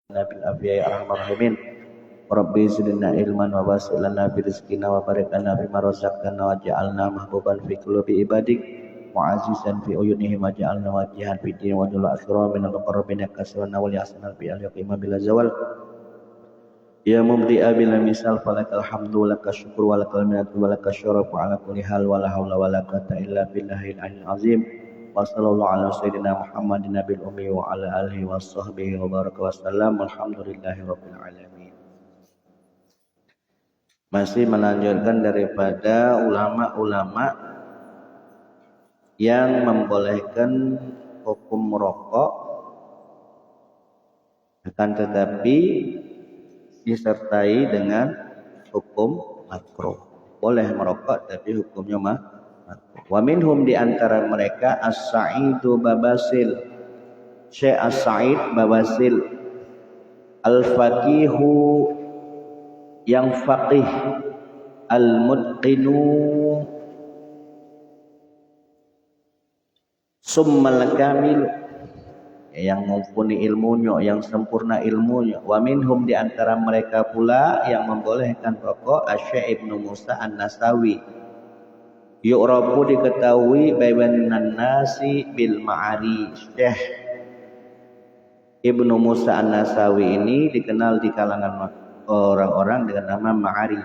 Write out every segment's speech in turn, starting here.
bil afiyai arhamar rahimin. Rabbi zidna ilman wa wasi' lana fi rizqina wa barik lana fima razaqtana waj'alna mahbuban fi qulubi ibadik wa azizan fi uyunihim waj'alna wajihan fi din wa dul akhirah min al-muqarrabin kasrana wal yasna fi al-yaqima bila zawal. Ya mubdi'a bila misal falakal hamdu wa lakal syukru wa lakal minatu wa lakal syarafu ala kulli hal wa la hawla wa la quwwata illa billahil aliyyil azim. Wa sallallahu ala sayyidina Muhammadin nabil ummi wa ala alihi wa sahbihi wa baraka wa sallam. Alhamdulillahi rabbil alamin. Masih melanjutkan daripada ulama-ulama yang membolehkan hukum merokok, akan tetapi disertai dengan hukum makruh. Boleh merokok tapi hukumnya makruh. Wa minhum, di antara mereka As-Sa'idu Babasil, Syekh As-Sa'id Babasil, Al-Faqihu, yang faqih, Al-Mutqinu, Summal Kamil, yang mumpuni ilmunya, yang sempurna ilmunya. Wa minhum, di antara mereka pula yang membolehkan rokok Asy-Syaikh Ibnu Musa An-Nasawi, yu'rafu, diketahui bainan nasi bil ma'ari. Syekh Ibnu Musa An-Nasawi ini dikenal di kalangan orang-orang dengan nama Ma'ari.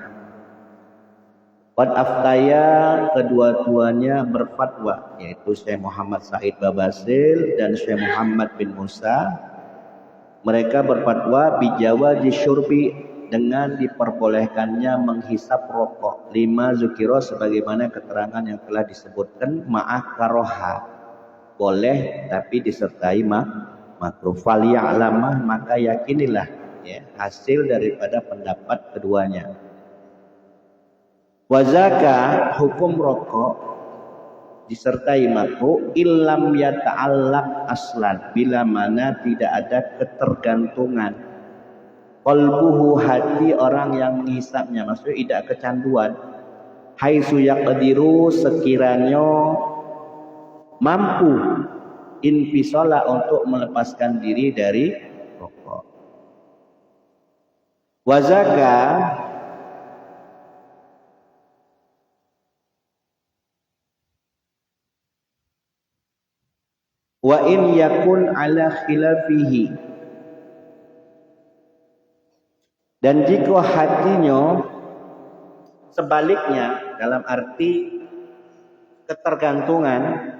Qad aftaya, kedua-duanya berfatwa, yaitu Syekh Muhammad Sa'id Babasil dan Syekh Muhammad bin Musa. Mereka berfatwa bijawazi syurbi, dengan diperbolehkannya menghisap rokok, lima zukiro, sebagaimana keterangan yang telah disebutkan, ma'ah karoha, boleh tapi disertai makruh. Faliya'lamah, maka yakinilah ya, hasil daripada pendapat keduanya. Wazaka, hukum rokok disertai makruh illam yata'allaq aslan, bila mana tidak ada ketergantungan, qalbuhu, hati orang yang menghisapnya, maksudnya tidak kecanduan, haitsu yaqdiru, sekiranya mampu, infisala, untuk melepaskan diri dari rokok. Wazaka, wa in yakun ala khilafihi, dan jika hatinya sebaliknya, dalam arti ketergantungan,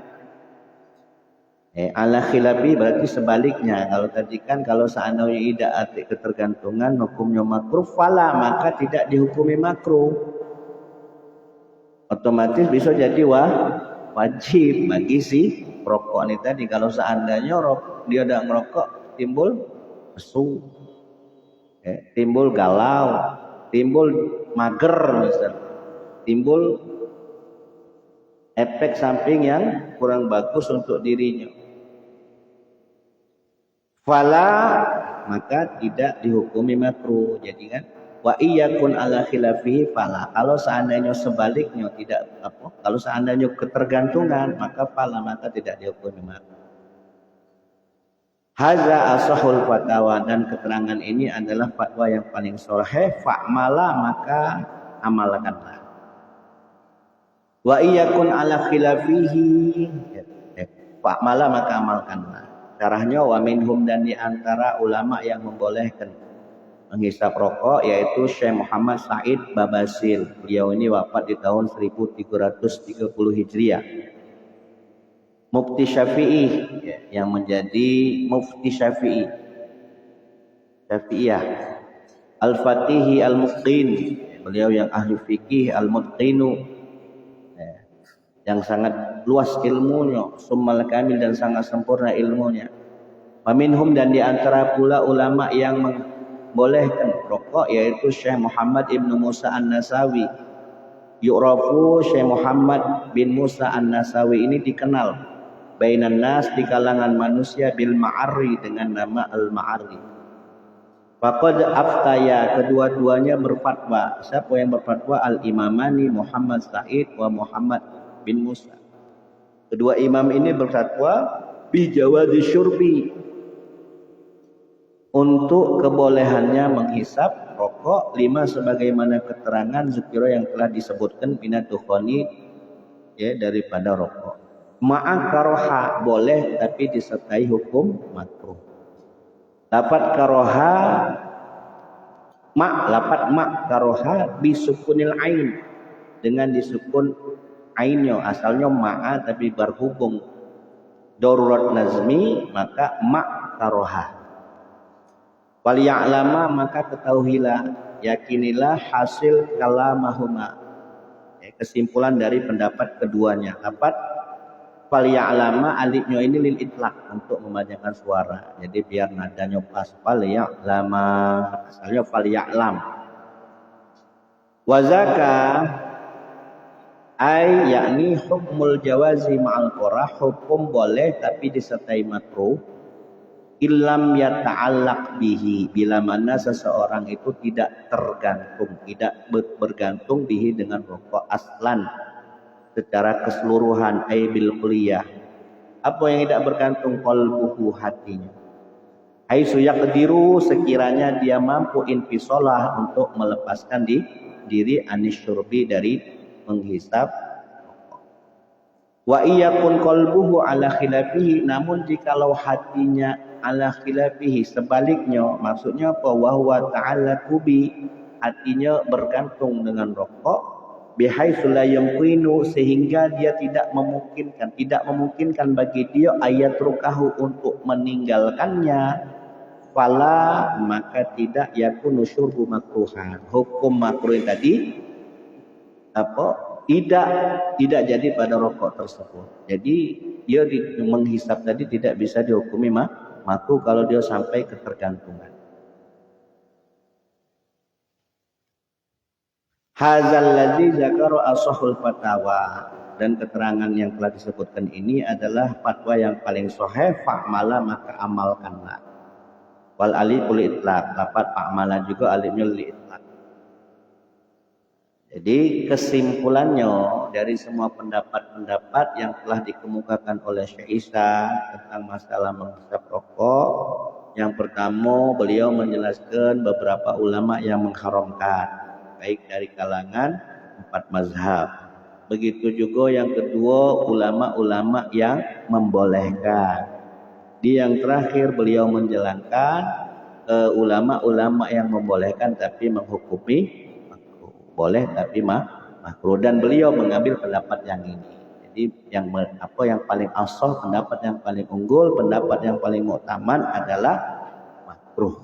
ala khilafi berarti sebaliknya. Kalau tadi kan kalau seandainya tidak arti ketergantungan hukumnya makruh, fala, maka tidak dihukumi makruh, otomatis bisa jadi wajib bagi si rokok ini tadi. Kalau seandainya dia tidak merokok, timbul nesu, timbul galau, timbul mager misalnya, timbul efek samping yang kurang bagus untuk dirinya, fala, maka tidak dihukumi makruh. Jadi kan wa iyakun ala khilafihi fala, kalau seandainya sebaliknya tidak kalau seandainya ketergantungan, maka fala, maka tidak dihukumi makruh. Haza asahul fatwa, dan keterangan ini adalah fatwa yang paling sahih. Fa'mala, maka amalkanlah. Wa iyakun ala khilafihi, fa'mala, maka amalkanlah. Caranya wa minhum, dan di antara ulama yang membolehkan menghisap rokok, yaitu Syekh Muhammad Sa'id Babasil. Beliau ini wafat di tahun 1330 Hijriah. Mufti Syafi'i, yang menjadi mufti Syafi'iyah. Al-Fatihi Al-Mutqin, beliau yang ahli fikih, Al-Mutqinu, yang sangat luas ilmunya, Summal Kamil, dan sangat sempurna ilmunya. Faminhum, dan di antara pula ulama yang membolehkan rokok, yaitu Syekh Muhammad Ibnu Musa An-Nasawi. Yu'rafu, Syekh Muhammad bin Musa An-Nasawi ini dikenal bainan nas, di kalangan manusia, bil ma'ari, dengan nama al-ma'ari. Faqad aftaya, kedua-duanya berfatwa. Siapa yang berfatwa? Al-Imamani Muhammad Sa'id wa Muhammad bin Musa. Kedua imam ini berfatwa bi jawazi syurbi, untuk kebolehannya menghisap rokok. 5 sebagaimana keterangan zikra yang telah disebutkan minat dukhani, ya, daripada rokok. Ma'a karoha boleh tapi disertai hukum makruh. Lapat karoha lapat karoha bisukunil ain, dengan disukun ainnya, asalnya ma'a tapi berhubung darurat nazmi maka karoha. Wal ya'lama maka ketahuilah, yakinilah hasil kalamahuma, ya, kesimpulan dari pendapat keduanya. Dapat fal ya'lama alifnya ini lil itlaq, untuk memanjangkan suara, jadi biar nadanya pas. Fal ya'lama asalnya fal ya'lam. Wazaka ay yakni hukmul jawazi ma'al qorah, hukum boleh tapi disertai makruh. Illam yata'allaq bihi, bila mana seseorang itu tidak tergantung, tidak bergantung bihi dengan rokok aslan, secara keseluruhan, ay bil kulliyah. Apa yang tidak bergantung? Qalbuhu, hatinya. Haitsu yaqdiru, sekiranya dia mampu infisolah, untuk melepaskan diri anisyurbi, dari menghisap. Wa iyakun qalbuhu ala khilafihi, namun jikalau hatinya ala khilafihi, sebaliknya, maksudnya apa? Wa huwa ta'ala kubi, hatinya bergantung dengan rokok. Bihaitsu la yumkinu, sehingga dia tidak memungkinkan bagi dia ayat rukahu, untuk meninggalkannya. Fala, maka tidak yakunu syurbu makruhan, hukum makruh tadi apa? Tidak jadi pada rokok tersebut. Jadi dia menghisap tadi tidak bisa dihukumi makruh kalau dia sampai ketergantungan. Hadzal ladzi zakara ashahul fatawa, dan keterangan yang telah disebutkan ini adalah fatwa yang paling sahih. Fa'mala, maka amalkanlah. Wal aliful itlaq, dapat fa'mala juga alifnya lil itlaq. Jadi kesimpulannya dari semua pendapat-pendapat yang telah dikemukakan oleh Syekh Isa tentang masalah menghisap rokok, yang pertama beliau menjelaskan beberapa ulama yang mengharamkan, baik dari kalangan 4 mazhab. Begitu juga yang kedua ulama-ulama yang membolehkan. Di yang terakhir beliau menjalankan ulama-ulama yang membolehkan tapi menghukumi makruh, boleh tapi makruh, dan beliau mengambil pendapat yang ini. Jadi yang paling asal, pendapat yang paling unggul, pendapat yang paling muktamad adalah makruh.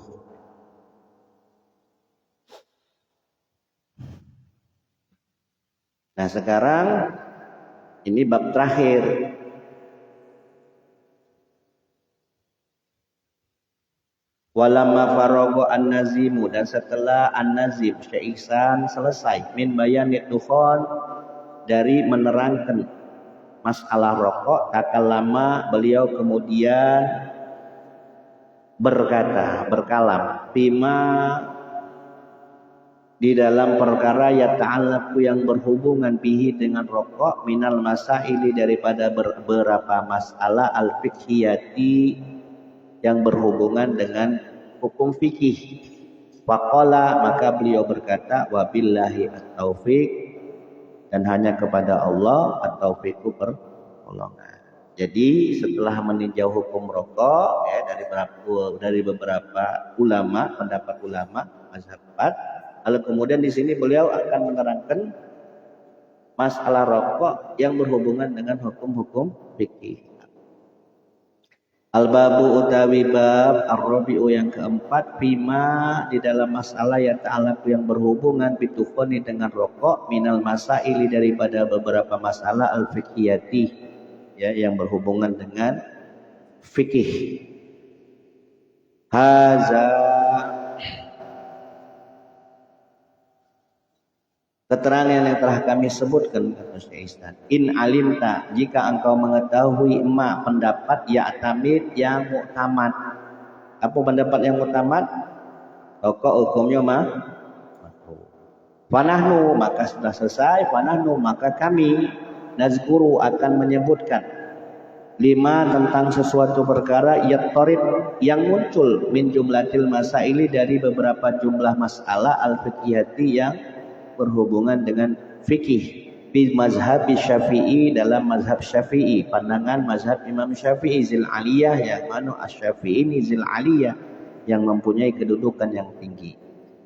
Nah sekarang ini bab terakhir. Walamma faragha an-nazimu, dan setelah an-nazim Syekh Ihsan selesai min bayanid dukhon, dari menerangkan masalah rokok, takallama, beliau kemudian berkalam fima, di dalam perkara ya ta'allaqu, yang berhubungan bihi, dengan rokok, minal masaili, daripada beberapa masalah al-fiqhiyati, yang berhubungan dengan hukum fikih. Faqala, maka beliau berkata, wabillahi at-taufiq, dan hanya kepada Allah at-taufiqu, pertolongan. Jadi setelah meninjau hukum rokok, ya, dari beberapa ulama, pendapat ulama mazhab 4, lalu kemudian di sini beliau akan menerangkan masalah rokok yang berhubungan dengan hukum-hukum fikih. Al-babu utawi bab ar-rabi'u, yang keempat, fima, di dalam masalah ya ta'alaku, yang berhubungan bitukhoni, dengan rokok, minal masaili, daripada beberapa masalah al-fiqhiyati, ya, yang berhubungan dengan fikih. Haza, keterangan yang telah kami sebutkan, kata Syekh Ihsan. In alimta, jika engkau mengetahui pendapat ya'tamid, yang muktamad. Apa pendapat yang muktamad? Rokok hukumnya makruh. Fanahnu, maka sudah selesai. Fanahnu, maka kami nazkuru, akan menyebutkan 5 tentang sesuatu perkara yattarib yang muncul min jumlatil masaili dari beberapa jumlah masalah al-fiqhiyati yang berhubungan dengan fikih fi mazhab Syafi'i dalam mazhab Syafi'i, pandangan mazhab Imam Syafi'i zil aliyah, yang mana Asy-Syafi'i ini zil aliyah yang mempunyai kedudukan yang tinggi.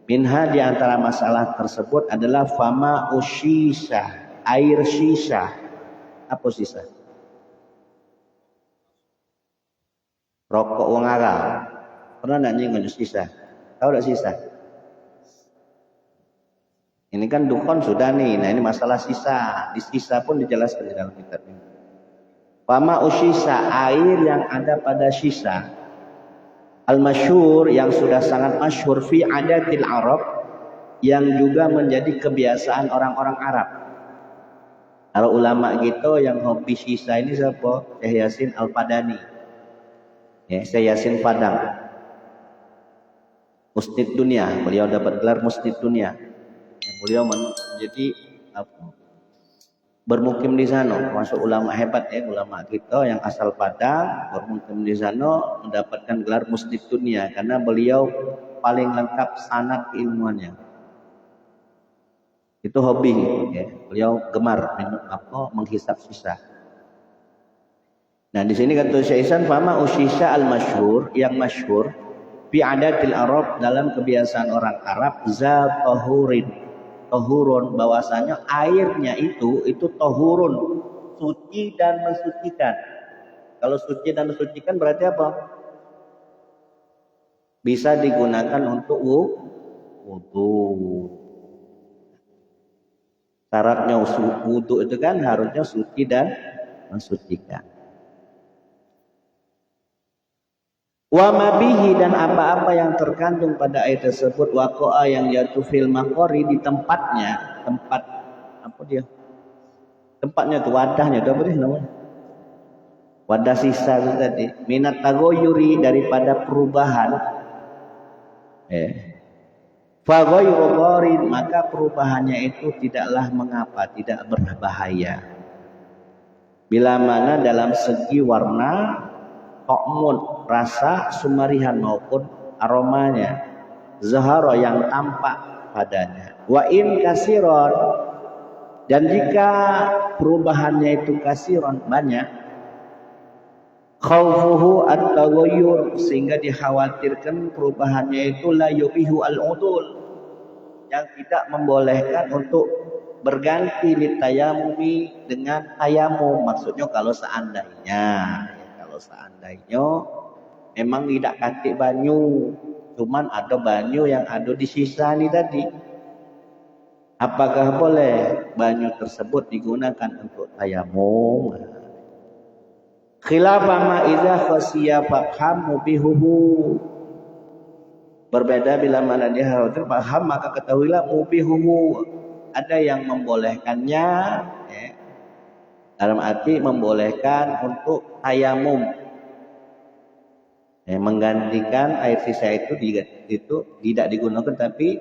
Minha di antara masalah tersebut adalah fama usyisa, air sisa. Apa sisa? Rokok wong Arab. Pernah enggak nyinggung sisa? Tahu enggak sisa? Ini kan dukun sudah nih. Nah, ini masalah sisa. Di sisa pun dijelaskan di dalam kitab ini. Fama usyisa, air yang ada pada sisa. Al-masyhur yang sudah sangat masyhur fi adatil Arab, yang juga menjadi kebiasaan orang-orang Arab. Kalau ulama gitu yang hobi sisa ini siapa? Syekh Yasin Al-Padani. Ya, Syekh Yasin Padang. Mustid dunia, beliau dapat gelar Mustid dunia. Beliau menjadi bermukim di sana, masuk ulama hebat ya, ulama kita yang asal Padang bermukim di sana mendapatkan gelar Mustid dunia karena beliau paling lengkap sanad keilmuannya. Itu hobi ya. Beliau gemar menghisap sisa. Nah, di sini kata Syekh Ihsan fama usyisa al-masyhur, yang masyhur fi adatil Arab dalam kebiasaan orang Arab za tahurin, tahurun, bahwasanya airnya itu tahurun, suci dan mensucikan. Kalau suci dan mensucikan berarti apa? Bisa digunakan untuk wudu. Syaratnya wudu itu kan harusnya suci dan mensucikan. Wa mabihi, dan apa-apa yang terkandung pada air tersebut, waqa'a yang jatuh fil maqari, di tempatnya, tempat apa dia? Tempatnya tuh, wadahnya itu apa dia namanya? Wadah sisa itu tadi. Minat tagoyuri, daripada perubahan. Faghayru dharin, maka perubahannya itu tidaklah mengapa, tidak berbahaya. Bila mana dalam segi warna, ta'mun, rasa, sumarihan maupun aromanya, zahara, yang tampak padanya. Wa in kasiron, dan jika perubahannya itu kasiron, banyak, khaufuhu at-taghayyur, sehingga dikhawatirkan perubahannya itu la yubihu al-udul, yang tidak membolehkan untuk berganti litayamumi dengan tayamum. Maksudnya kalau seandainya memang tidak katik banyu, cuman ada banyu yang ada di sisa ini tadi, apakah boleh banyu tersebut digunakan untuk tayamum? Khilafah ma idza khasiya faham bihuhu, berbeda bila mana dia khawatir paham, maka ketahuilah mubihuhu, ada yang membolehkannya ya, dalam arti membolehkan untuk tayamum, menggantikan air sisa itu tidak digunakan tapi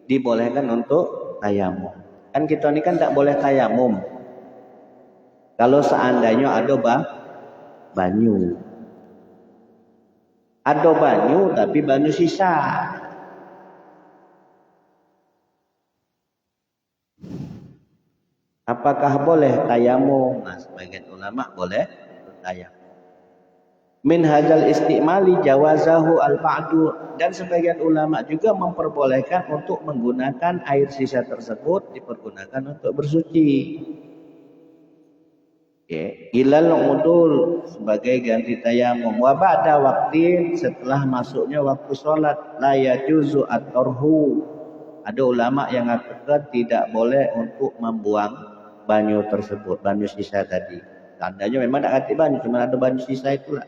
dibolehkan untuk tayamum. Kan kita ini kan tidak boleh tayamum kalau seandainya ada banyu. Ada banyu tapi banyu sisa. Apakah boleh tayamum? Nah, sebagian ulama boleh tayamum. Min hadzal istimali jawazahu al-ba'du, dan sebagian ulama juga memperbolehkan untuk menggunakan air sisa tersebut dipergunakan untuk bersuci. Ilal udul, sebagai ganti tayamum. Wa ba'da waqtin, setelah masuknya waktu sholat, la yajuzu at-tarhu. Ada ulama yang mengatakan tidak boleh untuk membuang banyu tersebut, banyu sisa tadi. Tandanya memang tidak ganti banyu, cuma ada banyu sisa itulah.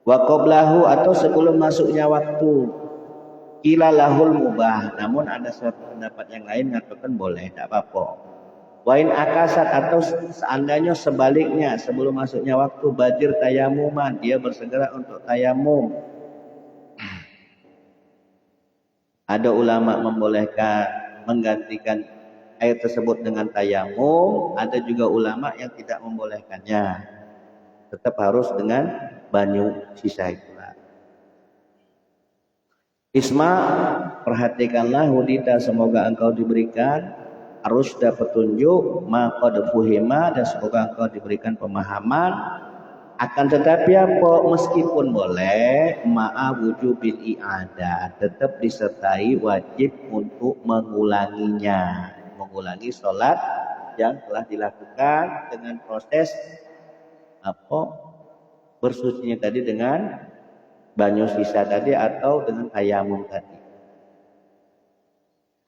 Wa qablahu, atau sebelum masuknya waktu, ila lahul mubah, namun ada suatu pendapat yang lain mengatakan boleh, tidak apa-apa. Wa in akasat, atau seandainya sebaliknya, sebelum masuknya waktu badir tayamuman, dia bersegera untuk tayamum. Ada ulama membolehkan menggantikan air tersebut dengan tayamum, ada juga ulama yang tidak membolehkannya. tetap harus dengan banyu sisa itulah. Isma, perhatikanlah hudita, semoga engkau diberikan arus dan petunjuk, maka fuhima, dan semoga engkau diberikan pemahaman. Akan tetapi apa, meskipun boleh ma'a wujubil i'adah, tetap disertai wajib untuk mengulanginya, mengulangi sholat yang telah dilakukan dengan proses apa bersucinya tadi dengan banyu sisa tadi atau dengan tayamum tadi.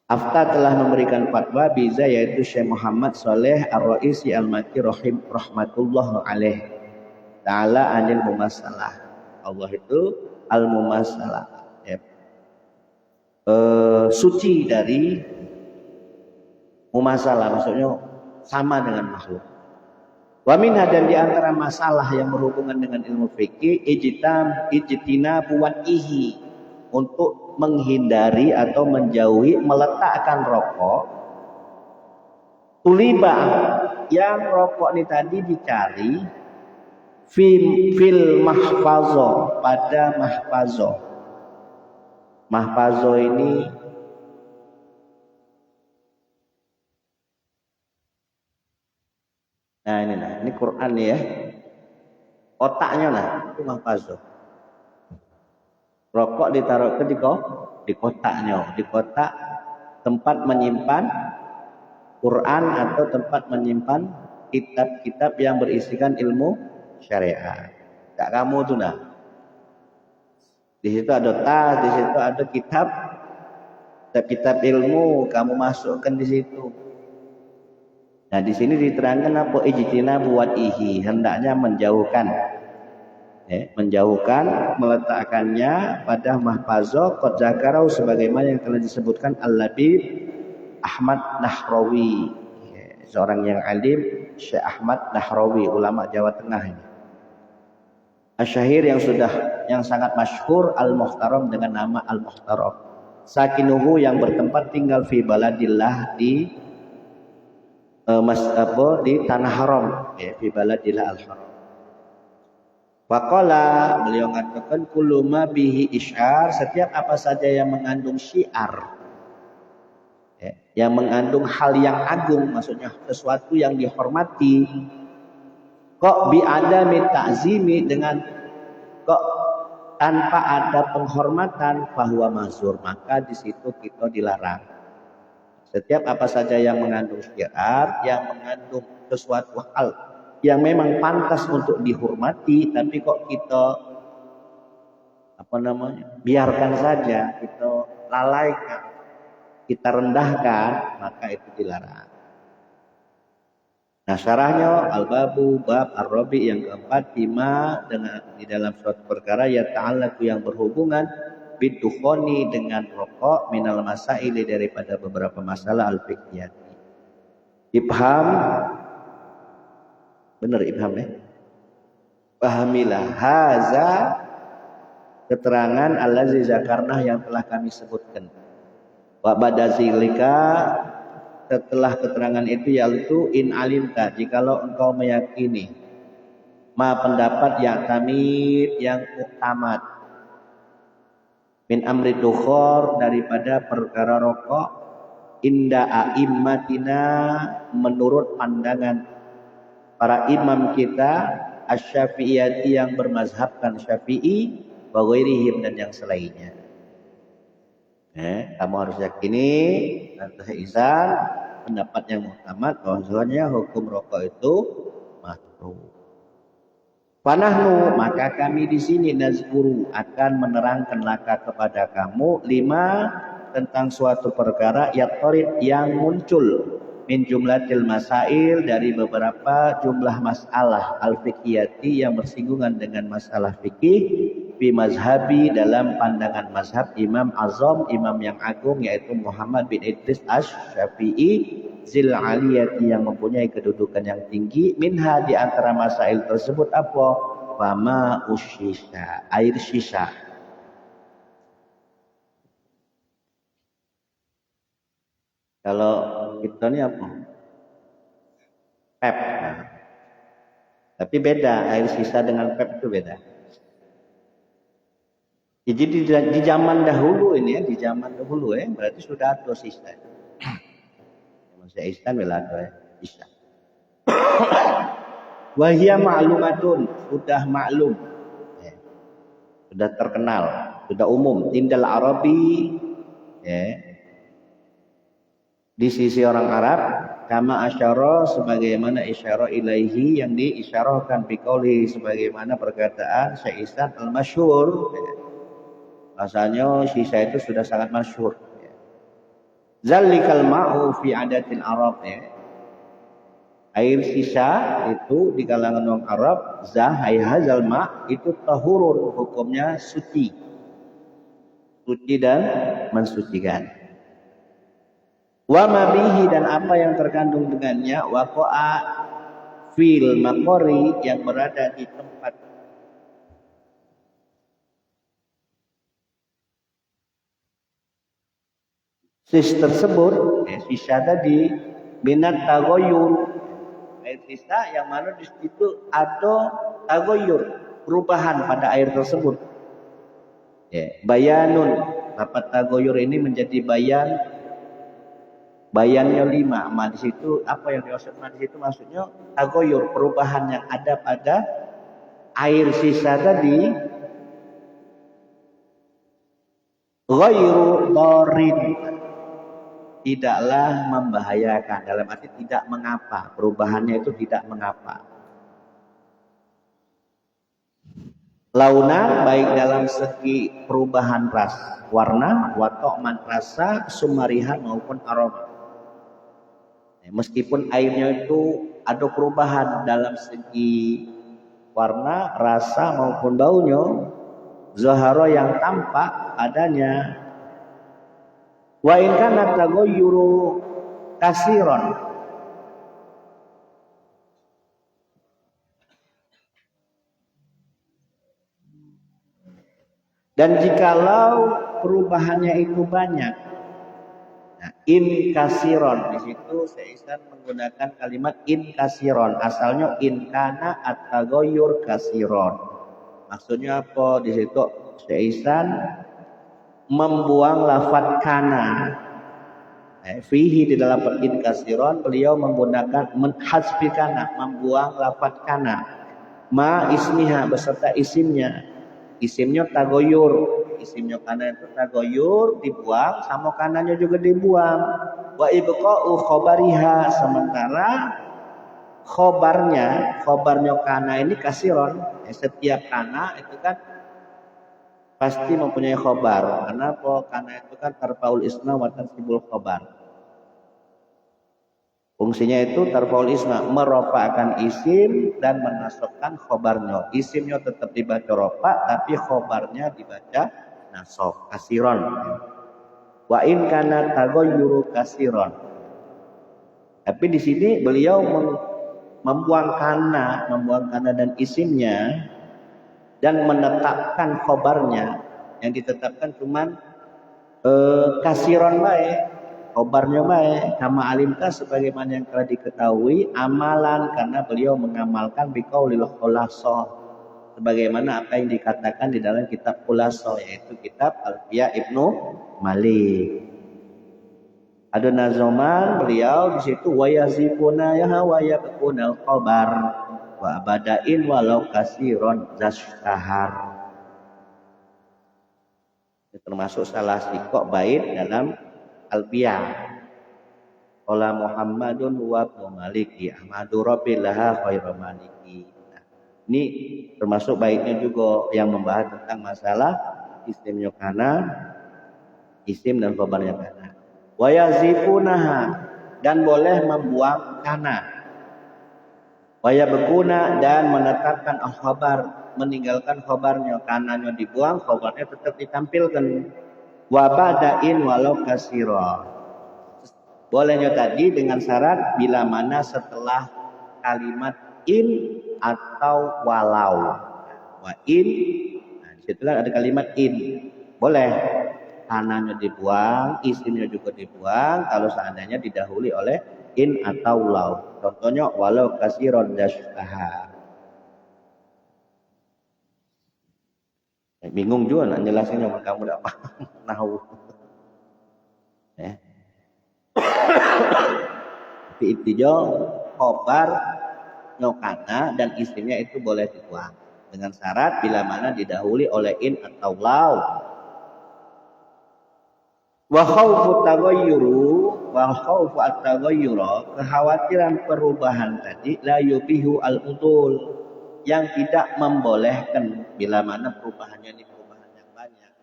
Afta telah memberikan fatwa biza, yaitu Syekh Muhammad Saleh Ar-Raisi Al-Maki rahmatullah alaih ta'ala anil mumasalah. Allah itu al-mumasalah, ya. Suci dari mumasalah, maksudnya sama dengan makhluk. Wa minha, dan di antara masalah yang berhubungan dengan ilmu fikih, ijtinabu ihi, untuk menghindari atau menjauhi meletakkan rokok. Tuliba, yang rokok ini tadi dicari fil mahfazo, pada mahfazo. Mahfazo ini nah ini Quran nih ya. Otaknya nah, itu mahfazo. Rokok ditaruh ke di kotaknya, di kotak tempat menyimpan Quran atau tempat menyimpan kitab-kitab yang berisikan ilmu syariat. Kak kamu tuh nah. Di situ ada tas, di situ ada kitab ilmu, kamu masukkan di situ. Nah, di sini diterangkan apa, ijtinabu ihi, hendaknya menjauhkan, menjauhkan, meletakkannya pada mahfazo qad zakarau, sebagaimana yang telah disebutkan Al-Labib Ahmad Nahrawi, seorang yang alim, Syekh Ahmad Nahrawi, ulama Jawa Tengah ini. Asyahir, yang sangat masyhur, Al-Muhtaram, dengan nama Al-Muhtaram. Sakinuhu, yang bertempat tinggal fi baladillah, di di tanah haram, ya, fi baladillah al-haram. Faqala, beliau mengatakan kullu ma bihi isyar, setiap apa saja yang mengandung syiar, ya, yang mengandung hal yang agung, maksudnya sesuatu yang dihormati, kok bi'adami ta'zimi, dengan kok tanpa ada penghormatan, bahwa mazur, maka di situ kita dilarang. Setiap apa saja yang mengandung syiar, yang mengandung sesuatu hal yang memang pantas untuk dihormati, tapi kok kita biarkan saja, kita lalaikan, kita rendahkan, maka itu dilarang. Nah, syarahnya al-babu bab ar-rabi, yang keempat, bima, dengan di dalam suatu perkara ya ta'allaqu, yang berhubungan bidukhoni, dengan rokok, minal masaili, daripada beberapa masalah al-fiqhiyati. Ibham, benar ibham ya? Pahamilah haza, keterangan allazi zakarnah, yang telah kami sebutkan. Wa badazilika, setelah keterangan itu, yaitu in alimta, jikalau engkau meyakini, ma, pendapat yang tamid, yang muktamad, min amri dukhor, daripada perkara rokok, inda a'immatina, menurut pandangan para imam kita, asy-syafi'iyati, yang bermazhabkan syafi'i, wa ghairihim, dan yang selainnya. Kamu harus yakini dan izan pendapat yang muktamad, bahwasanya hukum rokok itu makruh. Panahnu, maka kami di sini nazkuru, akan menerangkan laka kepada kamu, lima, tentang suatu perkara yatorid, yang muncul, min jumlatil masail, dari beberapa jumlah masalah al-fiqhiyati, yang bersinggungan dengan masalah fikih, fi mazhabi, dalam pandangan mazhab Imam Azam, imam yang agung, yaitu Muhammad bin Idris Asy-Syafi'i zil aliyati, yang mempunyai kedudukan yang tinggi, minha, di antara masail tersebut apa, fama usyisha, air sisa. Kalau kita ini apa? Pep. Tapi beda, air sisa dengan pep itu beda. Jadi di zaman dahulu ini ya, di zaman dahulu ya, berarti sudah ada sisa. Masih instan bela ada ya, sisa. Wahia ma'lumatun, sudah maklum. Ya. Sudah terkenal, sudah umum. Indal Arabi ya. Di sisi orang Arab kama asyara sebagaimana isyarah ilaihi yang diisyarahkan biqauli sebagaimana perkataan Syekh Ihsan al-masyhur ya. Bahasanya sisa itu sudah sangat masyhur ya. Zalikal ma'u fi adatil Arab ya. Air sisa itu di kalangan orang Arab zahai hazal ma itu tahurun, hukumnya suci dan mensucikan. Wa mabihi dan apa yang terkandung dengannya waqa'a fil maqari yang berada di tempat sis tersebut sisa tadi minat tagoyur, air sisa yang mana di situ ada tagoyur, perubahan pada air tersebut ya. Bayanun, dapat tagoyur ini menjadi bayannya 5. Di situ apa yang dimaksudkan di situ maksudnya tagoyur, perubahan yang ada pada air sisa tadi. Ghairu dharin, tidaklah membahayakan, dalam arti tidak mengapa, perubahannya itu tidak mengapa. Launa, baik dalam segi perubahan warna, wa ta'man rasa, sumariha maupun aroma. Meskipun airnya itu ada perubahan dalam segi warna, rasa maupun baunya, zahara yang tampak adanya. Wa in kana taghayyuru kasiron, dan jikalau perubahannya itu banyak. Nah, in kasiron, di situ Syekh menggunakan kalimat in kasiron, asalnya in kana at-taghayyur kasiron. Maksudnya apa? Di situ Syekh membuang lafaz kana. Fihi di dalam in kasiron beliau menggunakan menhasfi kana, membuang lafaz kana. Ma ismiha beserta isimnya. Isimnya tagoyur, isimnya kana itu tagoyur dibuang, sama kanannya juga dibuang. Wa ibqa'u khobariha, sementara khobarnya kana ini kasiron. Setiap kana itu kan pasti mempunyai khobar. Kenapa? Kana itu kan tarfaul isma wa tansibul khobar. Fungsinya itu tarfaul isma, merofakkan isim dan menasabkan khobarnya. Isimnya tetap dibaca rofa, tapi khobarnya dibaca nasab, kasiron. Wa in kana taghayyuru kasiron. Tapi di sini beliau membuang kana dan isimnya dan menetapkan khobarnya. Yang ditetapkan cuman kasiron baik. Khobarnya baik, kama alimta sebagaimana yang telah diketahui, amalan karena beliau mengamalkan biqaulil khulassah, sebagaimana apa yang dikatakan di dalam kitab Khulassah, yaitu kitab Alfiyah Ibnu Malik. Ada nazoman beliau di situ wa yazifuna ya wa yaqunal khabar wa abadain walau kasiron zastahar. Termasuk salah sikok bait dalam Alfiyah. Qala Muhammadun wa Maliki Ahmadu Rabbillaha khairu maliki. Nah, ini termasuk baiknya juga yang membahas tentang masalah isimnya kana, isim dan khabarnya kana. Wa yazifunaha, dan boleh membuang kana. Wa yabquna, dan menetapkan al-khabar, meninggalkan khabarnya, kananya dibuang, khabarnya tetap ditampilkan. Wa badain walau kasira, bolehnya tadi dengan syarat bila mana setelah kalimat in atau walau. Wa in, nah disitulah ada kalimat in, boleh kanannya dibuang, isimnya juga dibuang kalau seandainya didahului oleh in atau lau. Contohnya walau kasiron dasyaha, Bingung juga nak jelasinnya kamu tidak paham nahu. Ya. Tapi ittijo khobar nyokana dan istrinya itu boleh dibuang dengan syarat bila mana didahului oleh in atau law. Wa khaufu at-taghayyura, kekhawatiran perubahan tadi la yubihu al-udul, yang tidak membolehkan bila mana perubahannya ini perubahan yang banyak.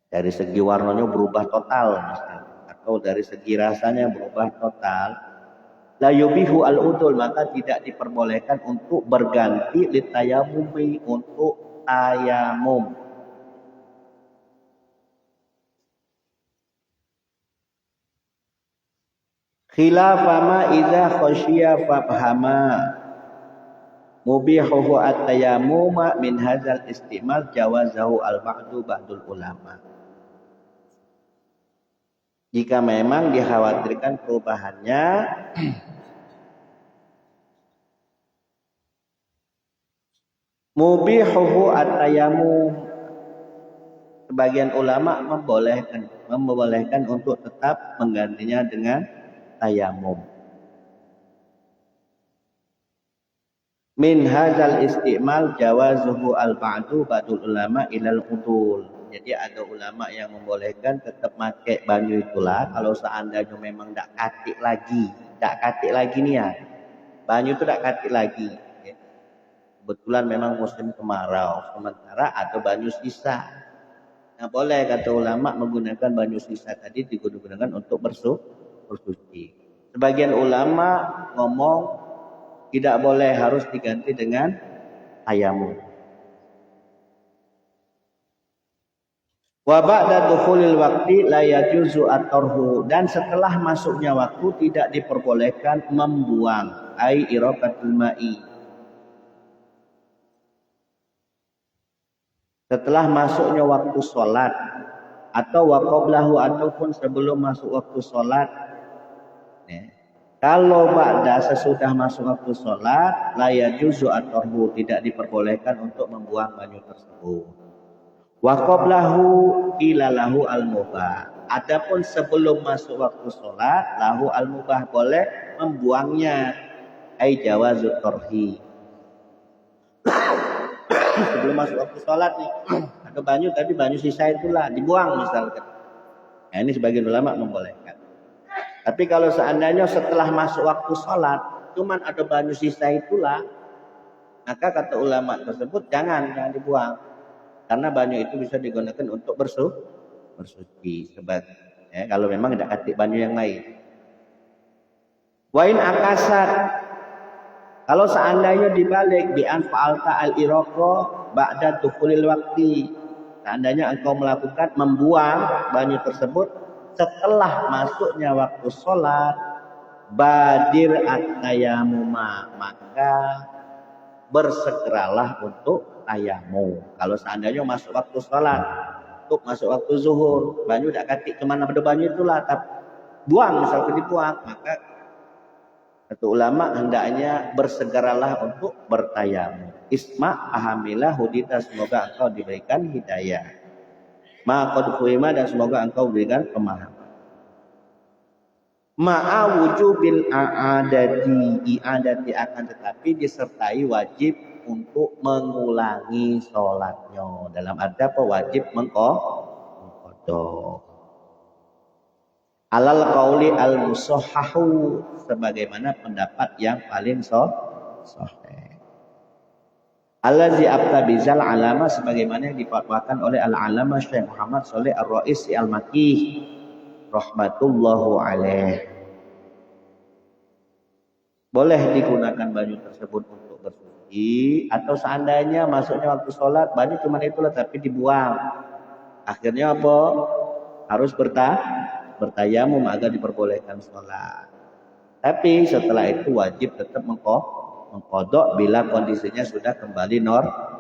Dari segi warnanya berubah total misalnya, atau dari segi rasanya berubah total. La yubihu al-udul, maka tidak diperbolehkan untuk berganti litayamumi, untuk tayamum. Khilafama idza khasyiya fafhama mubihuhu at-tayammuma min hadzal istimal jawazahu al-ba'du ba'dul ulama. Jika memang dikhawatirkan perubahannya mubihuhu at-tayammum, sebagian ulama membolehkan untuk tetap menggantinya dengan tayamum. Min hadzal istimal jawazuhu al-ba'du ba'dul ulama ilal udul. Jadi ada ulama yang membolehkan tetap pakai banyu itulah kalau seandainya memang tak katik lagi nih ya. Banyu itu tak katik lagi. Ya. Kebetulan memang musim kemarau, sementara ada banyu sisa. Nah, boleh kata ulama menggunakan banyu sisa tadi digunakan untuk bersuci. Sebagian ulama ngomong tidak boleh, harus diganti dengan tayamum. Wa ba'da dukhulil waqti la yajuzu at-tarhu, dan setelah masuknya waktu tidak diperbolehkan membuang, ai iraqatul ma'i. Setelah masuknya waktu sholat atau waqoblahu, ataupun sebelum masuk waktu sholat. Kalau ba'da sesudah masuk waktu sholat, la yajuzu at-tarhu, tidak diperbolehkan untuk membuang banyu tersebut. Wa qablahu ila lahu al-mubah. Adapun sebelum masuk waktu sholat, lahu al-mubah, boleh membuangnya. Ai jawazut tarhi. Sebelum masuk waktu sholat nih, ada banyu tapi banyu sisa itulah dibuang misalkan. Nah, ini sebagian ulama membolehkan. Tapi kalau seandainya setelah masuk waktu sholat, cuman ada banyu sisa itulah, maka kata ulama tersebut jangan dibuang. Karena banyu itu bisa digunakan untuk bersuci. Ya, kalau memang tidak katik banyu yang lain. Wain akasat, kalau seandainya dibalik bi an fa'alta al-iraqo ba'da dukhulil waqti, seandainya engkau melakukan membuang banyu tersebut setelah masuknya waktu sholat, badir at-tayamuma, maka bersegeralah untuk tayamum. Kalau seandainya masuk waktu sholat, untuk masuk waktu zuhur, banyu tidak katik kemana pada banyu itulah, tapi buang, misalkan dibuang, maka kata ulama hendaknya bersegeralah untuk bertayamum. Isma ahamilah hudita, semoga engkau diberikan hidayah. Maqad fuhima, dan semoga engkau berikan pemahaman. Ma'a wujubil i'adati, akan tetapi disertai wajib untuk mengulangi sholatnya. Dalam arti apa? Wajib mengqadha. Alal qauli al-musahhahu, sebagaimana pendapat yang paling sahih. Allazi abtabizal alama, sebagaimana yang difatwakan oleh al-alama Syekh Muhammad Shalih Ar-Raisi Al-Makki rahmatullahu alaih. Boleh digunakan banyu tersebut untuk bersuci, atau seandainya masuknya waktu sholat banyu cuma itulah tapi dibuang, akhirnya apa? Harus bertayamum agar diperbolehkan sholat. Tapi setelah itu wajib tetap mengqadha bila kondisinya sudah kembali normal.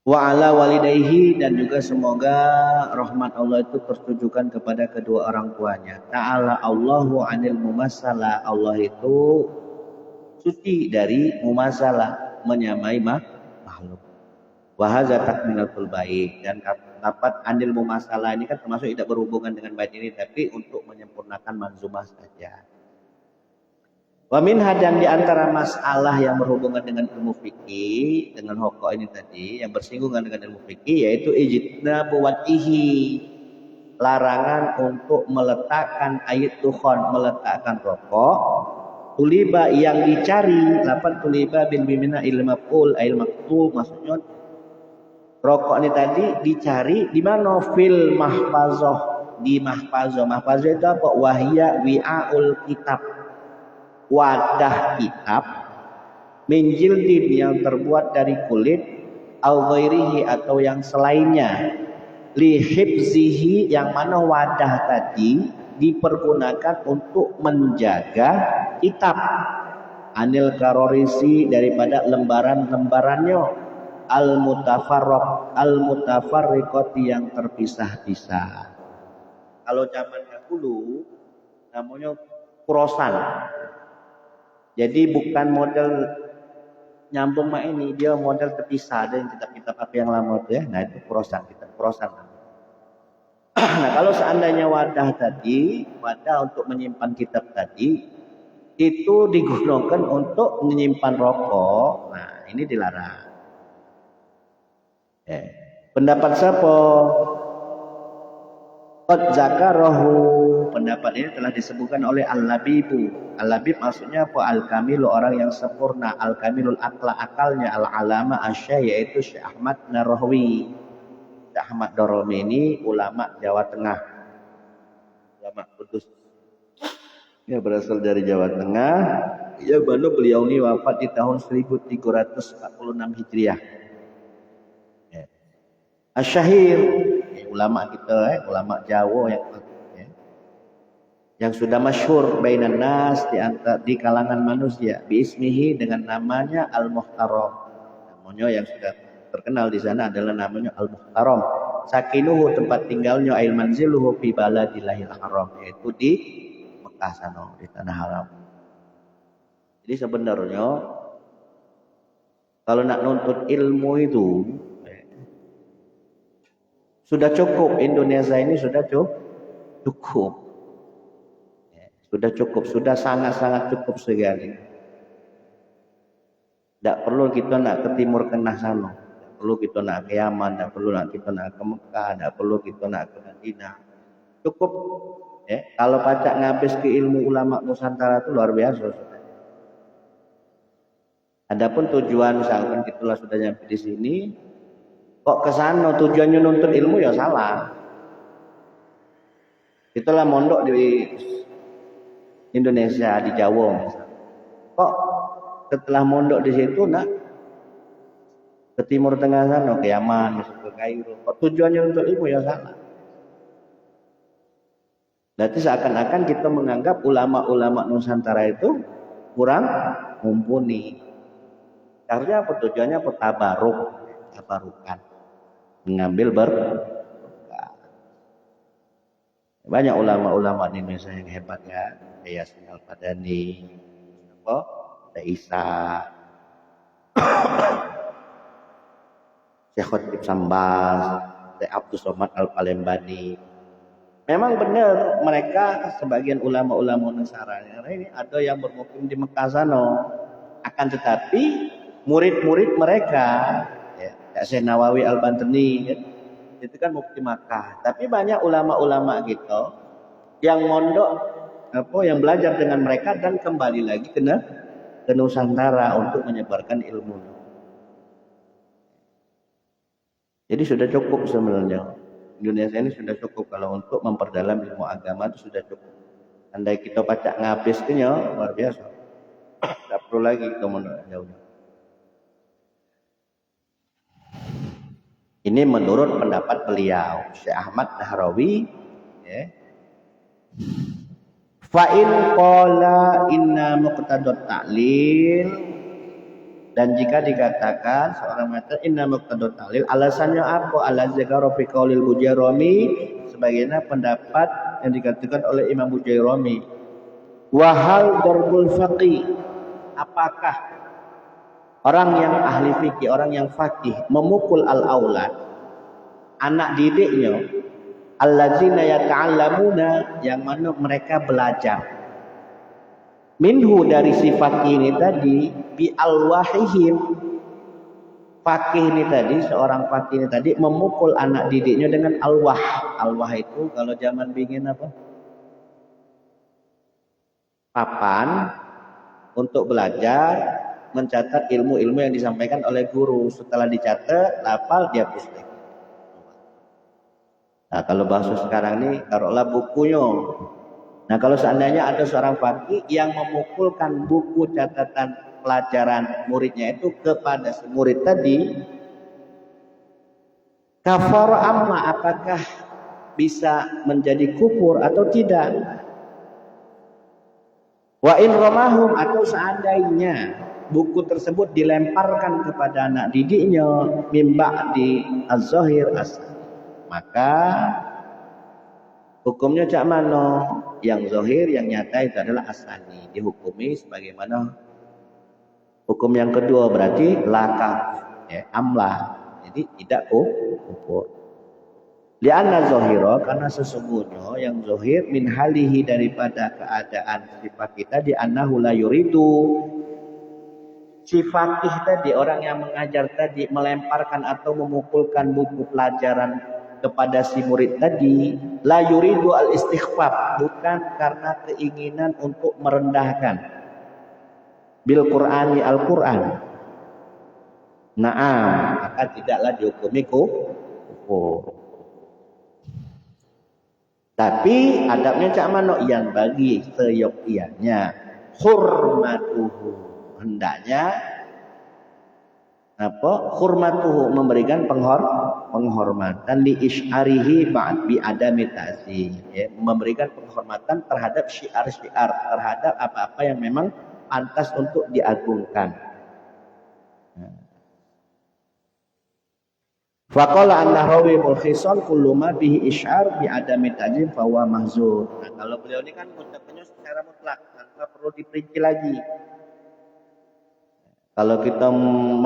Wa ala walidayhi, dan juga semoga rahmat Allah itu tertujukan kepada kedua orang tuanya. Ta'ala Allahu anil mumasalah, Allah itu suci dari mumasalah. menyamai makhluk. Wa hadza takminatul bait, dan dapat anil mumasalah ini kan termasuk tidak berhubungan dengan bait ini tapi untuk menyempurnakan manzumah saja. Wa minha, dan di antara masalah yang berhubungan dengan ilmu fikih dengan hokok ini tadi yang bersinggungan dengan ilmu fikih yaitu ijtinabu watihi, larangan untuk meletakkan ayat dukhon, meletakkan rokok. Tuliba yang dicari, lapan tuliba bin bimina ilmaqul ail maktub, maksudnya rokok ini tadi dicari di mana? Fil mahfazah, di mahfazah. Mahfazah itu apa? Wahya wi'aul kitab, wadah kitab, min jildin yang terbuat dari kulit, au ghairihi atau yang selainnya, li hifzihi yang mana wadah tadi dipergunakan untuk menjaga kitab, anil karorisi daripada lembaran-lembarannya, al mutafarriqati yang terpisah-pisah. Kalau zaman dahulu namanya krosan. Jadi bukan model nyambung mak ini, dia model terpisah. Ada yang kitab-kitab apa yang lama itu ya. Nah itu krosan, kitab krosan. Nah kalau seandainya wadah tadi, wadah untuk menyimpan kitab tadi itu digunakan untuk menyimpan rokok, nah ini dilarang. Pendapat siapa? Qad zakarahu, pendapat ini telah disebutkan oleh Al-Labibu. Al-Labib maksudnya apa? Al-Kamilu, orang yang sempurna. Al-Kamilul akla, akalnya. Al-Alama Asy'ari, yaitu Syekh Ahmad Narawi. Syekh Ahmad Narawi ini ulama Jawa Tengah, ulama Kudus. Dia berasal dari Jawa Tengah. Ya, beliau ini wafat di tahun 1346 Hijriah. Asyahir, ulama kita, ulama Jawa yang sudah masyhur bainan nas, di kalangan manusia, biismihi, dengan namanya Al-Muhtaram. Namanya yang sudah terkenal di sana adalah namanya Al-Muhtaram. Sakinuhu, tempat tinggalnya, ail manziluhu fi baladillahil haram, yaitu di Mekah sana, di tanah haram. Jadi sebenarnya kalau nak nuntut ilmu itu sudah cukup, Indonesia ini sudah cukup. Sudah cukup, sudah sangat-sangat cukup sekali. Tidak perlu kita nak ke timur tengah sana, tidak perlu kita nak ke Yaman, tidak perlu nak kita nak ke Mekah, tidak perlu kita nak ke Madinah. Cukup. Kalau pacak ngabis ke ilmu ulama Nusantara itu luar biasa. Adapun tujuan misalkan kita sudah nyampe di sini, kok ke sana tujuannya nuntut ilmu, ya salah. Itulah mondok di Indonesia, di Jawa. Kok setelah mondok di situ nak ke timur tengah sana, ke Yaman, ke Kairo. Kok tujuannya untuk ilmu, ya salah. Berarti seakan-akan kita menganggap ulama-ulama Nusantara itu kurang mumpuni. Karena apa? Tujuannya tabarukan, mengambil berkah. Banyak ulama-ulama di Indonesia yang hebat ya, kayak Yasin Al-Fadani, ada Isa, Syekh Khotib Sambas, Syekh Abdul Somad Al-Palembani. Memang benar mereka sebagian ulama-ulama Nusantara ini ada yang bermukim di Mekah sana. Akan tetapi murid-murid mereka, Syekh Nawawi Al-Bantani, itu kan mufti Makkah. Tapi banyak ulama-ulama gitu yang mondok, yang belajar dengan mereka dan kembali lagi ke Nusantara untuk menyebarkan ilmu. Jadi sudah cukup sebenarnya. Indonesia ini sudah cukup kalau untuk memperdalam ilmu agama, itu sudah cukup. Andai kita pacak ngabisnya luar biasa. Tidak perlu lagi kita mondok jauh. Ini menurut pendapat beliau, Syekh Ahmad Nahrawi. Fa'in qala inna muqtadot ta'lil, dan jika dikatakan seorang mengatakan inna muqtadot ta'lil, alasannya apa? Ala zakara fi qaulil Bujairami, sebagaimana pendapat yang dikatakan oleh Imam Bujairami. Wa hal darbul faqih, apakah Orang yang ahli fikih, orang yang fakih memukul al-aulad, anak didiknya, allazina yata'allamuna, yang mana mereka belajar. Minhu, dari sifat ini tadi, bi alwahihim. Fakih ini tadi, seorang fakih ini tadi memukul anak didiknya dengan alwah. Alwah itu kalau zaman bikin apa? Papan untuk belajar, mencatat ilmu-ilmu yang disampaikan oleh guru. Setelah dicatat, hafal, dia hapus. Nah, kalau bahasa sekarang ini, taruhlah bukunya. Nah, kalau seandainya ada seorang fakih yang memukulkan buku catatan pelajaran muridnya itu kepada si murid tadi, kafar amma, apakah bisa menjadi kufur atau tidak? Wa in ramahum, atau seandainya buku tersebut dilemparkan kepada anak didiknya mimba di az-zahir maka hukumnya cak mano? Yang zahir, yang nyata itu adalah asani, dihukumi sebagaimana hukum yang kedua, berarti laka, ya, amlah, jadi tidak kufur. Lianna zahira, karena sesungguhnya yang zahir min halihi, daripada keadaan sifat kita, di annahu la yuridu, si fakih tadi, orang yang mengajar tadi, melemparkan atau memukulkan buku pelajaran kepada si murid tadi, la yuridu al istighfaf, bukan karena keinginan untuk merendahkan, bil Qur'ani, al-Qur'an. Naam, maka tidaklah dihukumi kufur. Tapi adabnya cak mano, yang bagi seyogyanya hurmatuhu, hendaknya apa? Hurmatuhu, memberikan penghormatan, li isyarihi ba'd bi adami ta'zim, ya, memberikan penghormatan terhadap syiar-syiar, terhadap apa-apa yang memang pantas untuk diagungkan. Faqala an-Nahawi mulkhisan kullu ma bihi isyar bi adami ta'zim fa huwa mahzur. Nah, kalau beliau ini kan mengucapkannya secara mutlak tanpa perlu diperinci lagi. Kalau kita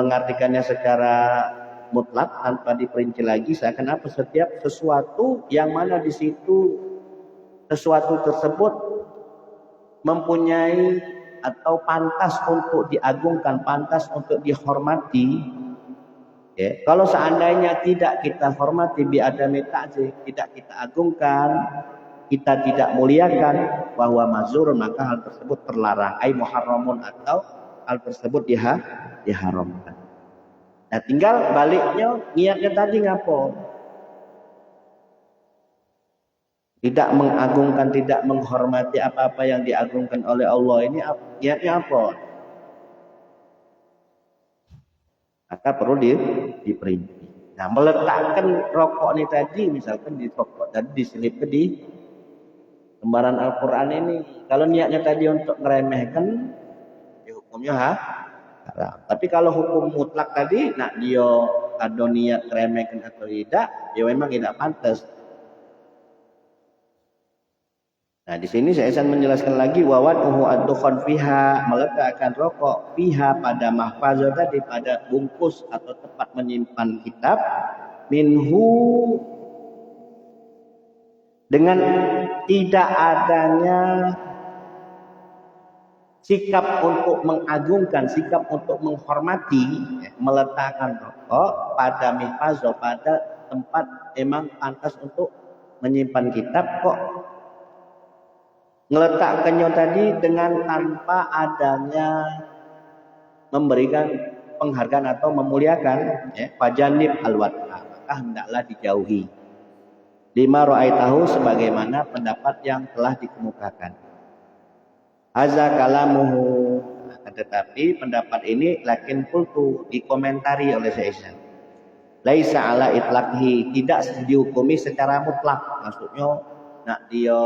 mengartikannya secara mutlak tanpa diperinci lagi, seakan apa? Setiap sesuatu yang mana di situ sesuatu tersebut mempunyai atau pantas untuk diagungkan, pantas untuk dihormati. Ya, kalau seandainya tidak kita hormati, bi adami ta'zim, tidak kita agungkan, kita tidak muliakan, bahwa mazur, maka hal tersebut terlarang, ai muharramun, atau hal tersebut diharamkan. Nah, tinggal baliknya niatnya tadi ngapo? Tidak mengagungkan, tidak menghormati apa-apa yang diagungkan oleh Allah, ini niatnya apa? Maka perlu diperinci. Nah, meletakkan rokok ini tadi, misalkan di rokok tadi diselipkan di lembaran Al-Quran ini, kalau niatnya tadi untuk meremehkan, hukumnya haram. Tapi kalau hukum mutlak tadi, nak dia ada niat remehkan atau tidak, ya memang tidak pantas. Nah, di sini saya akan menjelaskan lagi, wawaduhu ad-dukhan fiha, meletakkan rokok fiha, pada mahfazah tadi, pada bungkus atau tempat menyimpan kitab, minhu, dengan tidak adanya sikap untuk mengagungkan, sikap untuk menghormati, meletakkan rokok pada mihfazah, pada tempat memang pantas untuk menyimpan kitab, kok meletakkannya tadi dengan tanpa adanya memberikan penghargaan atau memuliakan, ya, fajanib al-wad'a, maka hendaklah dijauhi. Lima ra'aitahu, sebagaimana pendapat yang telah dikemukakan. Haza kalamuhu, tetapi pendapat ini lakin qultu, dikomentari oleh Syekh. Laisa ala itlaqhi, tidak dihukumi secara mutlak. Maksudnya nak dia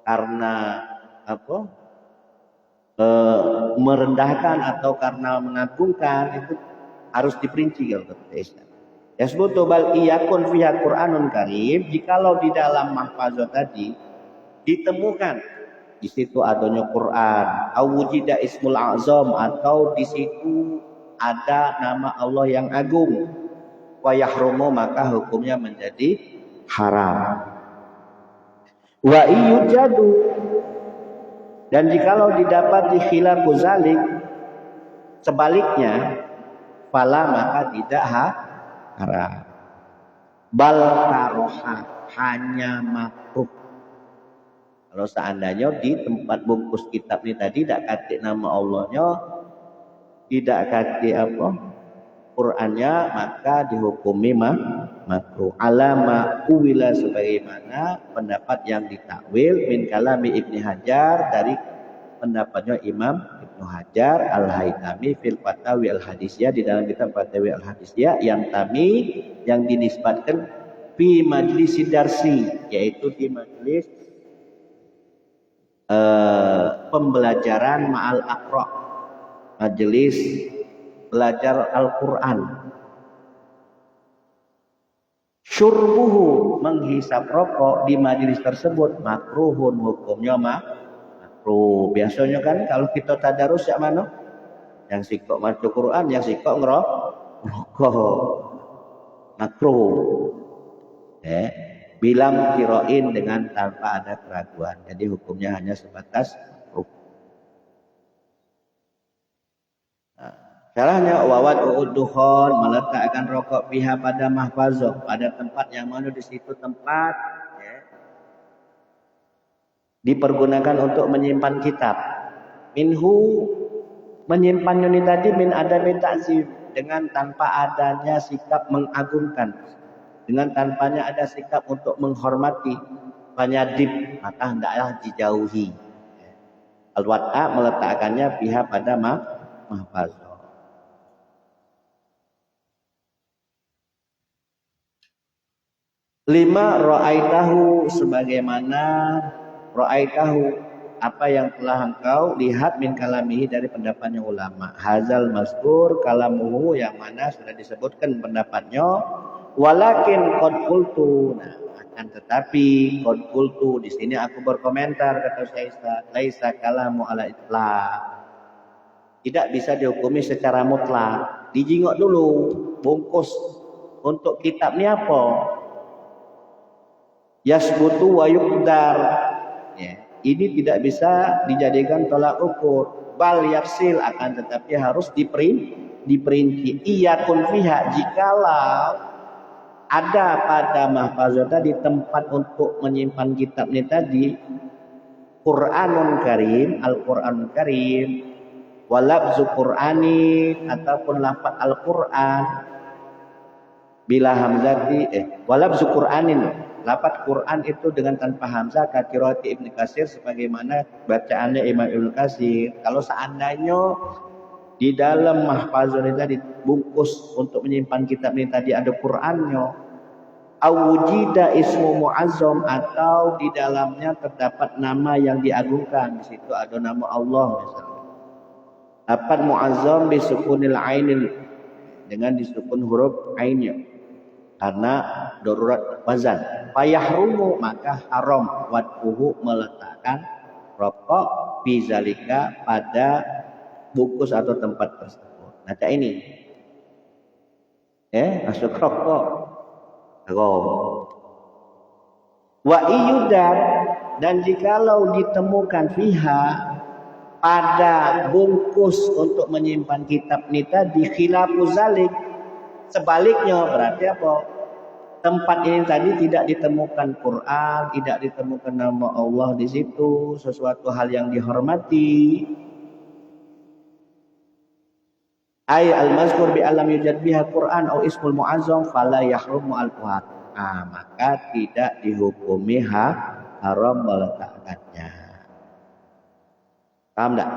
karena apa? Merendahkan atau karena mengagungkan, itu harus diperinci kalau kata Syekh. Yasbutu bal iyakun fiha Qur'anun karim, jikalau di dalam mahfazah tadi ditemukan di situ adanya Quran, awujida ismul azam atau di situ ada nama Allah yang agung, wa yahrumu maka hukumnya menjadi haram. Wa iyujadu dan jikalau didapat di khilafu zalik sebaliknya, fala maka tidak haram. Bal karoha hanya makruh. Kalau seandainya di tempat bungkus kitab ini tadi tidak kata nama Allahnya, tidak kata apa Qurannya, maka dihukumi makruh. Alama uwila sebagaimana pendapat yang ditakwil min kalami Ibnu Hajar dari pendapatnya Imam Ibnu Hajar Al-Haytami fil Fatawi Al-Hadisiyah di dalam kitab Fatawi Al-Hadisiyah yang dinisbatkan fi majlis darsi, yaitu di majlis pembelajaran ma'al aqra, majelis belajar Al-Quran. Syurbuhu menghisap rokok di majelis tersebut makruhun, hukumnya makruh. Biasanya kan kalau kita tadarus ya mana? Yang sikok maca Quran, yang sikok ngerokok. Makruh. Bilang kiroin dengan tanpa ada keraguan. Jadi hukumnya hanya sebatas makruh. Caranya wawat uuddukhon meletakkan rokok pihak pada mahfazoh, pada tempat yang mana di situ tempat dipergunakan untuk menyimpan kitab. Minhu menyimpan ini tadi min adami ta'zim, dengan tanpa adanya sikap mengagungkan, dengan tanpanya ada sikap untuk menghormati, fanyadib maka hendaklah dijauhi. Al-wad'a meletakkannya pihak pada mahfazoh. Lima ra'aitahu sebagaimana ra'aitahu apa yang telah engkau lihat min kalamihi dari pendapatnya ulama. Hazal mazkur kalamuhu yang mana sudah disebutkan pendapatnya. Walakin qad qultu, nah akan tetapi qad qultu di sini aku berkomentar kata Syaikhsa, laisa kalamu ala itlaq. Tidak bisa dihukumi secara mutlak. Dijingok dulu bungkus untuk kitab ini apa? Yasbutu wa yuqdar. Ya, ini tidak bisa dijadikan tolak ukur. Bal yafsil akan tetapi harus diperinci. Iyakun fiha jikalau ada pada mahfazah tadi tempat untuk menyimpan kitab ini tadi Qur'anun Karim, Al-Qur'anun Karim, walabzu Qur'ani ataupun lafaz Al-Qur'an bila hamzati walabzu Qur'anin. Lafaz Quran itu dengan tanpa hamzah kakirati Ibnu Katsir sebagaimana bacaannya Imam Ibnu Katsir. Kalau seandainya di dalam mahfazah ini tadi bungkus untuk menyimpan kitab ini tadi ada Qur'annya, awujida ismu mu'azzam atau di dalamnya terdapat nama yang diagungkan, di situ ada nama Allah misalnya. Dapat mu'azzam bisukunil ainil dengan disukun huruf ainnya karena darurat wazan. Fayahrumu maka haram wad'uhu meletakkan rokok bizalika pada bungkus atau tempat tersebut. Nah ini masuk rokok haram. Wa iyudan dan jikalau ditemukan fiha pada bungkus untuk menyimpan kitab ini tadi khilafu zalik, sebaliknya berarti apa? Tempat ini tadi tidak ditemukan Quran, tidak ditemukan nama Allah di situ, sesuatu hal yang dihormati. Ay al-mazkur bi alam yujad biha Quran atau ismul mu'azzam fala yahrumu al-quhat. Maka tidak dihukumi haram meletakkannya. Paham enggak?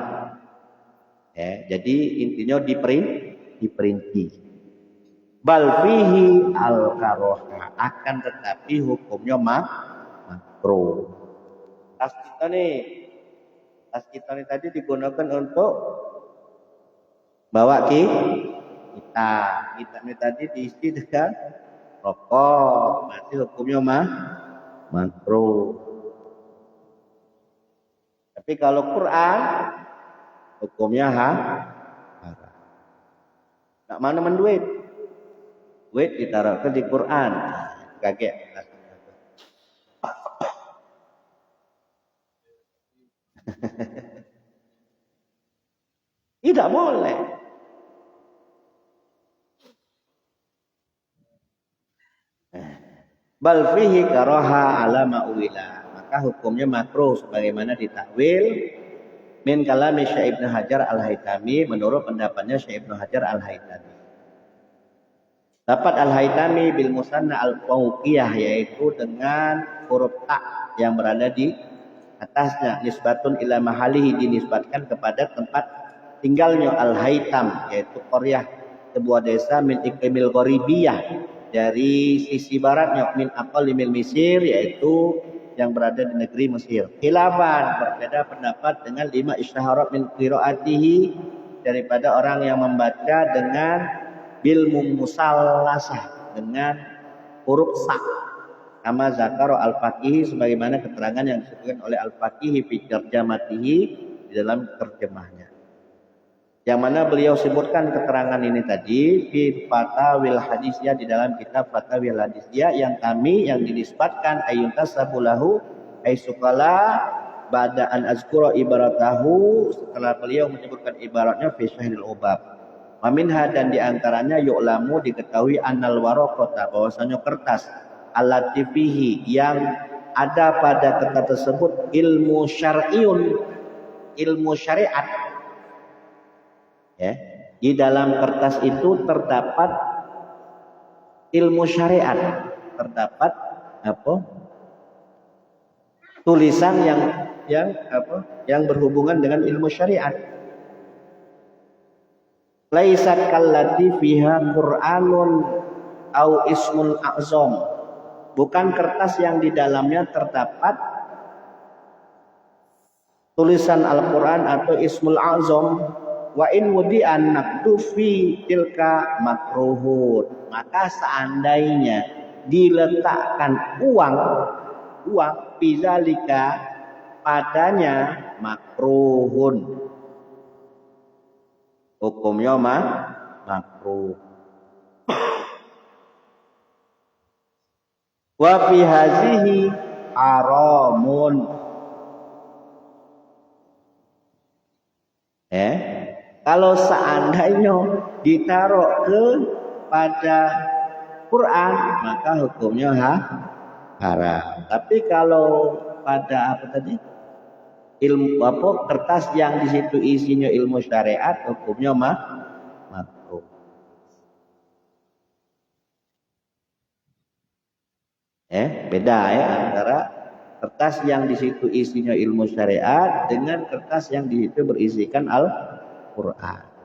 Jadi intinya diperinci. Bal fihi al-karoha akan tetapi hukumnya makruh. Tas kita nih tadi digunakan untuk bawa kita ini tadi diisi dengan rokok, berarti hukumnya makruh. Tapi kalau Quran hukumnya haram. Nak mana menduit? Duit ditaruh ke di Quran. Kaget. Tidak boleh. Bal fihi karaha ala ma'wila. Maka hukumnya makruh sebagaimana ditakwil min kalami Syekh Ibnu Hajar Al-Haytami menurut pendapatnya Syekh Ibnu Hajar Al-Haytami. Dapat Al-Haytami bil musanna al-fawqiyah yaitu dengan huruf ta yang berada di atasnya nisbatun ila mahalihi dinisbatkan kepada tempat tinggalnya Al-Haytam yaitu Qaryah sebuah desa min iklimil gharibiyah dari sisi baratnya min aqalimil Mesir yaitu yang berada di negeri Mesir. Khilafan berbeda pendapat dengan 5 isyaharat min qiraatihi daripada orang yang membaca dengan bil musallasah dengan huruf sa. Kama zakaro al-faqih sebagaimana keterangan yang disebutkan oleh al-faqih fi tarjamatihi di dalam terjemahnya. Yang mana beliau sebutkan keterangan ini tadi fi fatawil hadisiyah di dalam kitab fatawil hadisiyah yang kami yang dinisbatkan ayuntasabulahu aisukala ba'da an azkura ibaratahu setelah beliau menyebutkan ibaratnya fi syahril ubab. Waminha dan diantaranya yu'lamu diketahui annal waraqata bahwasanya kertas allati fihi yang ada pada kertas tersebut ilmu syar'iun ilmu syariat ya di dalam kertas itu terdapat ilmu syariat terdapat apa tulisan yang berhubungan dengan ilmu syariat. Laisat kallati fiha Qur'anun au ismul a'zam. Bukan kertas yang di dalamnya terdapat tulisan Al-Qur'an atau ismul a'zam wa in wudi'an naqdu fi tilka makruhun. Maka seandainya diletakkan uang bizalika padanya makruhun. Hukumnya makruh. Wa fi hazihi haramun. Kalau seandainya ditaruh pada Quran maka hukumnya haram. Tapi kalau pada apa tadi? Ilmu apa kertas yang di situ isinya ilmu syariat hukumnya makruh. Beda ya antara kertas yang di situ isinya ilmu syariat dengan kertas yang di situ berisikan Al-Qur'an.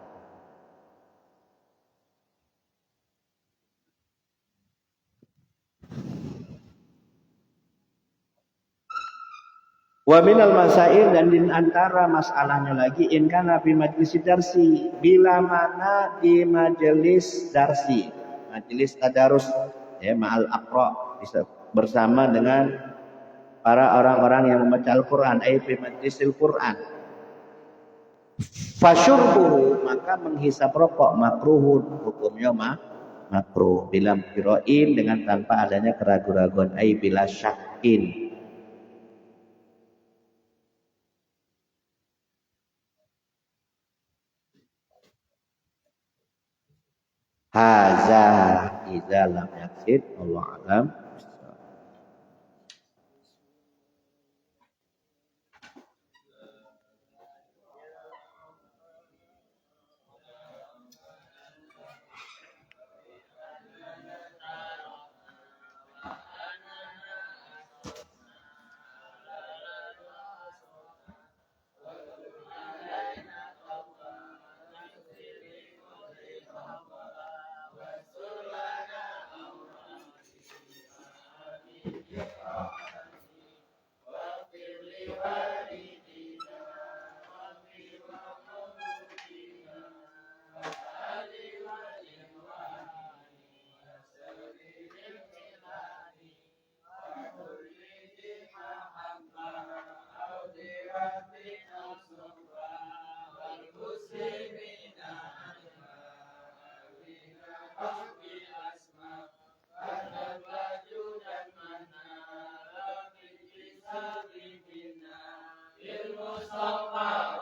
Wa minal masail dan di antara masalahnya lagi in kana fi majlis darsi bila mana di majelis darsi majelis tadarus ya ma'al aqra bersama dengan para orang-orang yang membaca Al-Qur'an ai fi majlisil Qur'an fasyurbuhu maka menghisap rokok makruhun hukumnya makruh bila qira'in dengan tanpa adanya keraguan-raguan ai bila syakin. Haza idza lam yaksid Allah alam. المصطفى